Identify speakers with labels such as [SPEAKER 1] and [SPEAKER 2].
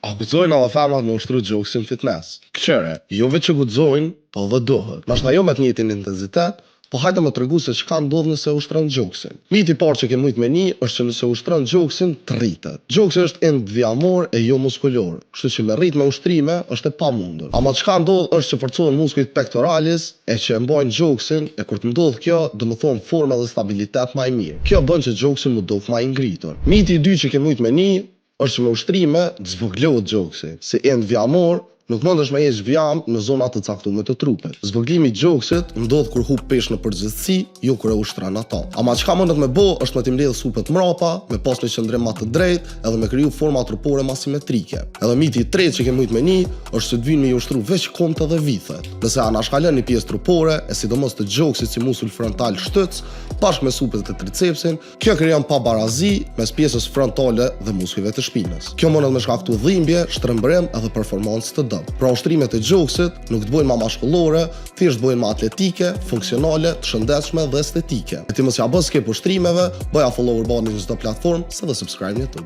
[SPEAKER 1] A guxojnë alla femrat me ushtru gjoksin fitness? Këqere, jo veç që guxojnë, po dhe duhet. Nashta jo me të njëjtin intensitet, po hajde me tregu se çka ndodh nëse ushtron gjoksin. Miti I parë që ke mujt me ni është që nëse ushtron gjoksin të rritet. Gjoksi është endvjamor e jo muskulor, kështu që me rrit me ushtrime është e pamundur. Ama çka ndodh është që forcohen muskujt pectoralis e që e mbajnë gjoksin, e kur të ndodh kjo, do të thonë forma dhe stabilitet më e mirë. Kjo bën që gjoksi më dok më I ngritur. Miti I dytë që ke mujt me ni është që me ushtrime zvoglohet gjoksi, si endvjamor nuk mundesh me jesh vjam në zona të caktuara të trupit. Zvoglimi I gjoksit ndodh kur hub peshë në përgjithësi, jo kur e ushtron ata. Ama çka mundet me bë është me t'i mbledh supët mrapa, me pas një qëndrim më të drejtë, edhe me kriju forma trupore më simetrike. Edhe miti I tretë që ke mujt me ni është që të vinë me I ushtru veç komt edhe vithet. Nëse anashkalon një pjesë trupore, e sidomos të gjoksit si muskul frontal shtyts, bashkë me supët e tricepsin, kjo krijon pabarazi mes pjesës frontale dhe muskujve të shpinës. Kjo mundet me shkaktu dhimbje, shtrëmbrim edhe performancë të Pra ushtrimet e gjoksit nuk të bojnë më mashkullore, thjesht bojnë më atletike, funksionale, të shëndetshme dhe estetike. E ti mos ja bë skip ushtrimeve, bëja follower bani në çdo platformë, se dhe subscribe në YouTube.